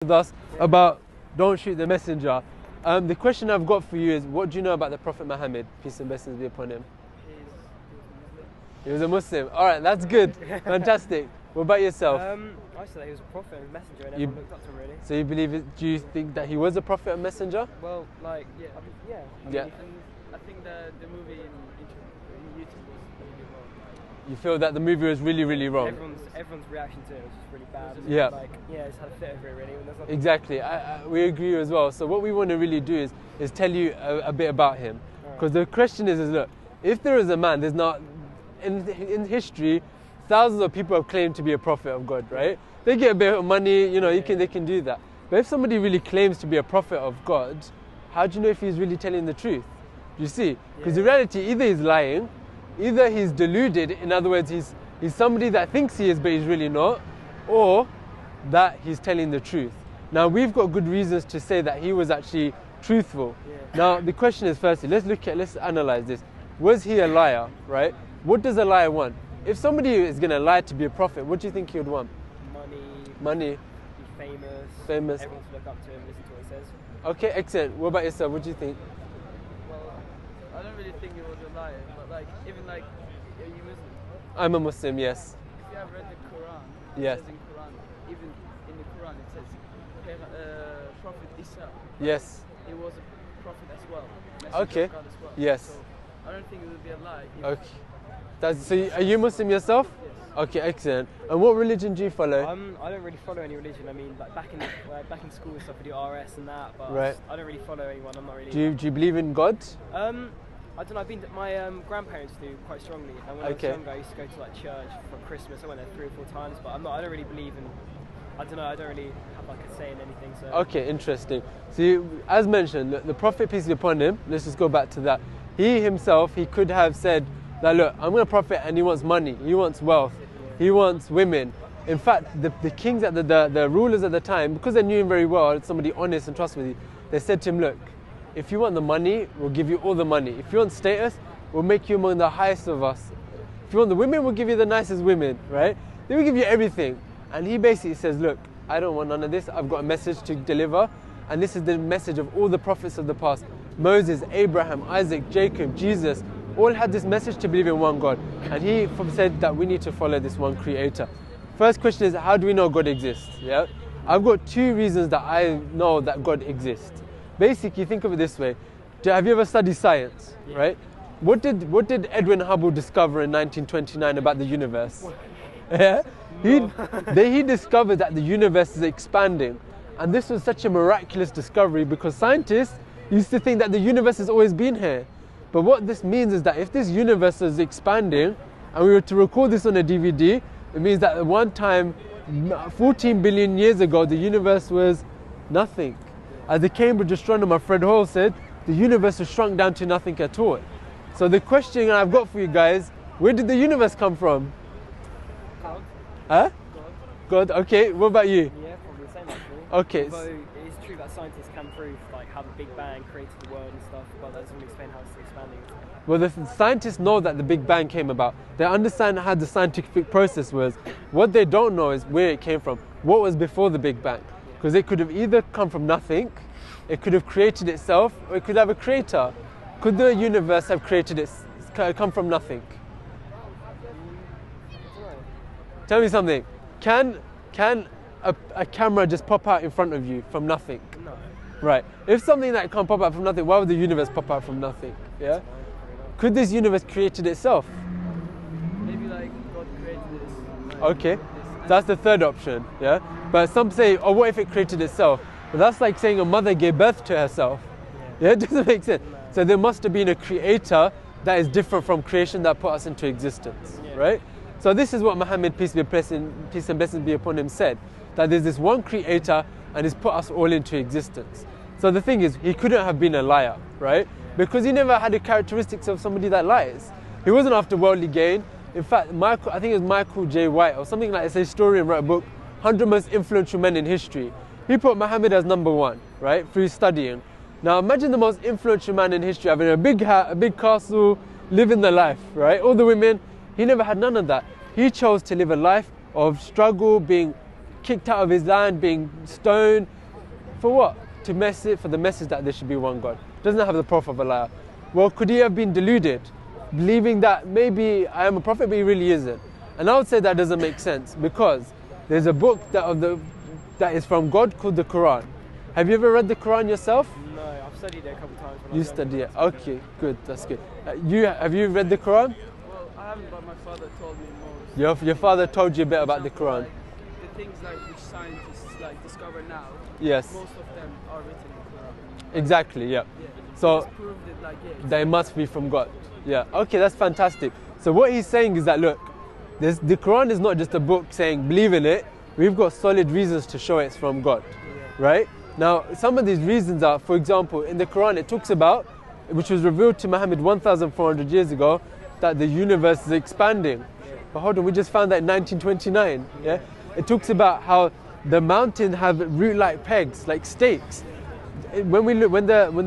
with us about don't shoot the messenger. The question I've got for you is, what do you know about the Prophet Muhammad, peace and blessings be upon him? He was a Muslim. All right, that's good. Fantastic. What about yourself? I said that he was a prophet and a messenger, and everyone looked up to him, really. So you believe it? Do you think that he was a prophet and messenger? Well, like, yeah. Yeah. I think the movie in YouTube was really wrong. You feel that the movie was really, really wrong? Everyone's reaction to it was just really bad. Yeah. Like, yeah, it's had a fit over it, really. Exactly. We agree as well. So what we want to really do is tell you a bit about him. Because the question is, look, if there is a man, there's not, in history, thousands of people have claimed to be a prophet of God, right? They get a bit of money, you know, they can do that. But if somebody really claims to be a prophet of God, how do you know if he's really telling the truth? You see? Because in reality, either he's lying, either he's deluded, in other words, he's somebody that thinks he is but he's really not, or that he's telling the truth. Now, we've got good reasons to say that he was actually truthful. Now, the question is, firstly, let's analyze this. Was he a liar, right? What does a liar want? If somebody is going to lie to be a prophet, what do you think he would want? Money. Be famous. Everyone to look up to him, listen to what he says. Okay, excellent. What about yourself? What do you think? Well, I don't really think it was a lie, but like, even like, are you Muslim? I'm a Muslim, yes. If you have read the Quran, Yes. it says in Quran, even in the Quran it says, Prophet Isa. Yes. He was a prophet as well. Okay. Of God as well. Yes. So I don't think it would be a lie. Okay. So are you Muslim yourself? Yes. Okay, excellent. And what religion do you follow? I don't really follow any religion. I mean, like back in school and stuff, we do RS and that, but Right. I don't really follow anyone. I'm not really. Do you believe in God? I don't know. My grandparents do quite strongly, and when I was younger, I used to go to like church for Christmas. I went there 3 or 4 times, but I don't really believe in. I don't know. I don't really have like a say in anything. So. Okay, interesting. So, as mentioned, the Prophet, peace be upon him. Let's just go back to that. He himself, he could have said that, look, I'm going to prophet, and he wants money, he wants wealth, he wants women. In fact, the kings at the rulers at the time, because they knew him very well, somebody honest and trustworthy, they said to him, look, if you want the money, we'll give you all the money. If you want status, we'll make you among the highest of us. If you want the women, we'll give you the nicest women, right? They will give you everything. And he basically says, look, I don't want none of this. I've got a message to deliver. And this is the message of all the prophets of the past. Moses, Abraham, Isaac, Jacob, Jesus, all had this message to believe in one God. And he said that we need to follow this one creator. First question is, how do we know God exists? Yeah, I've got 2 reasons that I know that God exists. Basically, think of it this way. Have you ever studied science, right? What did Edwin Hubble discover in 1929 about the universe? Yeah? He discovered that the universe is expanding. And this was such a miraculous discovery because scientists used to think that the universe has always been here. But what this means is that if this universe is expanding and we were to record this on a DVD, it means that at one time, 14 billion years ago, the universe was nothing. As the Cambridge astronomer Fred Hoyle said, the universe has shrunk down to nothing at all. So the question I've got for you guys, where did the universe come from? God. Huh? God, okay. What about you? Yeah, probably the same actually. Okay. Although it is true that scientists can prove like how the Big Bang created the world and stuff, but that doesn't explain how it's expanding. Well, the scientists know that the Big Bang came about. They understand how the scientific process was. What they don't know is where it came from. What was before the Big Bang? Because it could have either come from nothing, it could have created itself, or it could have a creator. Could the universe have come from nothing? Tell me something. Can a camera just pop out in front of you from nothing? No. Right. If something that can't pop out from nothing, why would the universe pop out from nothing? Yeah. Could this universe created itself? Maybe like God created this. Okay. That's the third option. Yeah. But some say, oh, what if it created itself? But that's like saying a mother gave birth to herself. Yeah. It doesn't make sense. So there must have been a creator that is different from creation that put us into existence. Right. So this is what Muhammad, peace and blessings be upon him, said, that there's this one creator and he's put us all into existence. So the thing is, he couldn't have been a liar, right? Because he never had the characteristics of somebody that lies. He wasn't after worldly gain. In fact, I think it was Michael J. White or something like this, a historian wrote a book, 100 Most Influential Men in History. He put Muhammad as number 1, right, through studying. Now imagine the most influential man in history having a big hat, a big castle, living the life, right? All the women. He never had none of that. He chose to live a life of struggle, being kicked out of his land, being stoned. For what? For the message that there should be one God. Doesn't have the Prophet of a liar. Well, could he have been deluded, believing that maybe I am a prophet, but he really isn't? And I would say that doesn't make sense, because there's a book that is from God called the Quran. Have you ever read the Quran yourself? No, I've studied it a couple of times. You study it? Okay, good, that's good. Have you read the Quran? Well, I haven't, but my father told me more. Your father told you a bit about the Quran? Like, the things like which scientists like discover now, yes. Most of them are written in the Quran. Exactly, yeah. So they must be from God. Yeah, okay, that's fantastic. So what he's saying is that, look, the Quran is not just a book saying believe in it. We've got solid reasons to show it's from God, right? Now, some of these reasons are, for example, in the Quran it talks about, which was revealed to Muhammad 1,400 years ago, that the universe is expanding. But hold on, we just found that in 1929. Yeah, it talks about how the mountains have root-like pegs, like stakes. When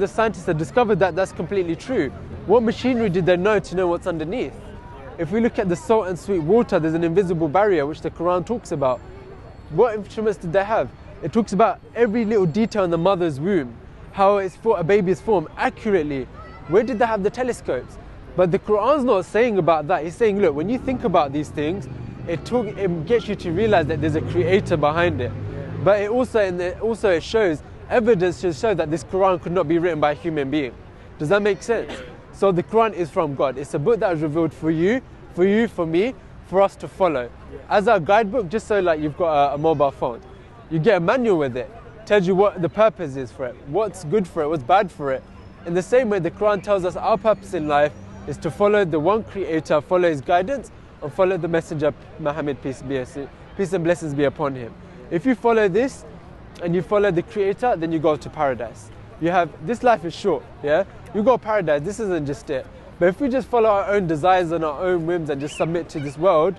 the scientists had discovered that, that's completely true. What machinery did they know to know what's underneath? If we look at the salt and sweet water, there's an invisible barrier which the Quran talks about. What instruments did they have? It talks about every little detail in the mother's womb, how a baby is formed accurately. Where did they have the telescopes? But the Quran's not saying about that. It's saying, look, when you think about these things, it gets you to realize that there's a creator behind it. But it also shows evidence to show that this Quran could not be written by a human being. Does that make sense? So the Quran is from God. It's a book that was revealed for you, for me, for us to follow. As our guidebook, just so like you've got a mobile phone. You get a manual with it. Tells you what the purpose is for it, what's good for it, what's bad for it. In the same way, the Quran tells us our purpose in life is to follow the one creator, follow his guidance, and follow the messenger, Muhammad, peace and blessings be upon him. If you follow this, and you follow the creator, then you go to paradise. This life is short, yeah? You go to paradise, this isn't just it. But if we just follow our own desires and our own whims and just submit to this world,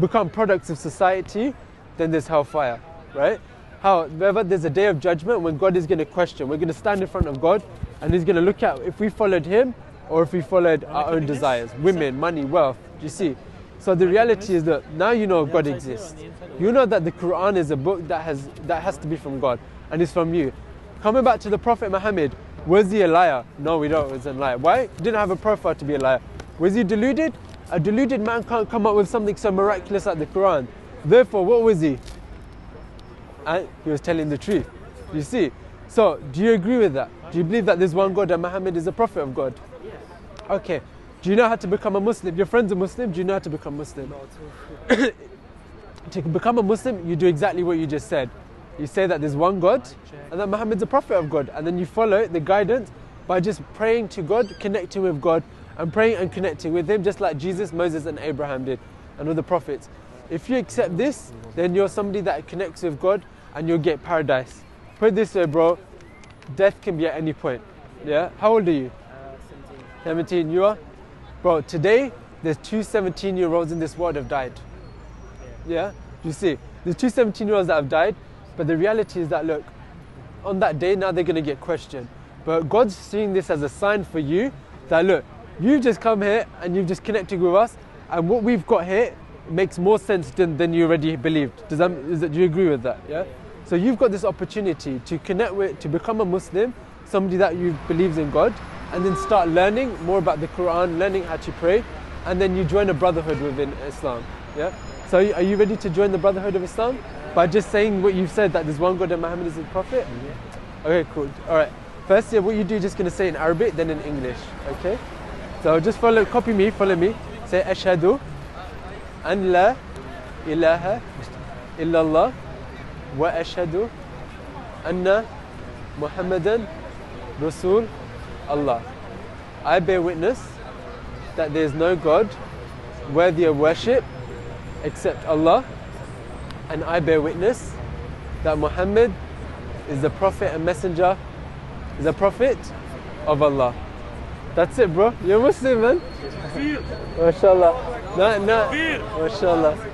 become products of society, then there's hellfire, right? However, there's a day of judgment when God is going to question. We're going to stand in front of God, and he's going to look at if we followed him or if we followed our own desires, women, money, wealth, do you see? So the reality is that now you know God exists. You know that the Quran is a book that has to be from God, and it's from you. Coming back to the Prophet Muhammad, was he a liar? No, we don't. He was a liar. Why? He didn't have a profile to be a liar. Was he deluded? A deluded man can't come up with something so miraculous like the Quran. Therefore, what was he? And he was telling the truth. You see? So, do you agree with that? Do you believe that there's one God and Muhammad is a prophet of God? Yes. Okay. Do you know how to become a Muslim? Your friend's a Muslim. Do you know how to become Muslim? Not at all. To become a Muslim, you do exactly what you just said. You say that there's one God and that Muhammad's a prophet of God, and then you follow the guidance by just praying to God, connecting with God, and praying and connecting with him, just like Jesus, Moses and Abraham did, and all the prophets. If you accept this, then you're somebody that connects with God and you'll get paradise. Put it this way, bro, death can be at any point. Yeah? How old are you? 17. You are? Bro, today there's 2 17-year-olds in this world have died. Yeah? You see, there's 2 17-year-olds that have died, but the reality is that, look, on that day now they're going to get questioned. But God's seeing this as a sign for you that, look, you've just come here and you've just connected with us, and what we've got here makes more sense than you already believed. Do you agree with that? Yeah? So you've got this opportunity to connect with, to become a Muslim, somebody that you believes in God, and then start learning more about the Quran, learning how to pray, and then you join a brotherhood within Islam. Yeah? So are you ready to join the brotherhood of Islam? By just saying what you've said, that there's one God and Muhammad is the Prophet? Yeah. Okay, cool. Alright. First, what you do, just going to say in Arabic, then in English. Okay? So just copy me, follow me. Say, Ashhadu an la ilaha illallah wa ashhadu anna Muhammadan Rasul Allah. I bear witness that there is no God worthy of worship except Allah, and I bear witness that Muhammad is the Prophet and Messenger, is a Prophet of Allah. That's it, bro. You're a Muslim, man. MashaAllah. No. MashaAllah.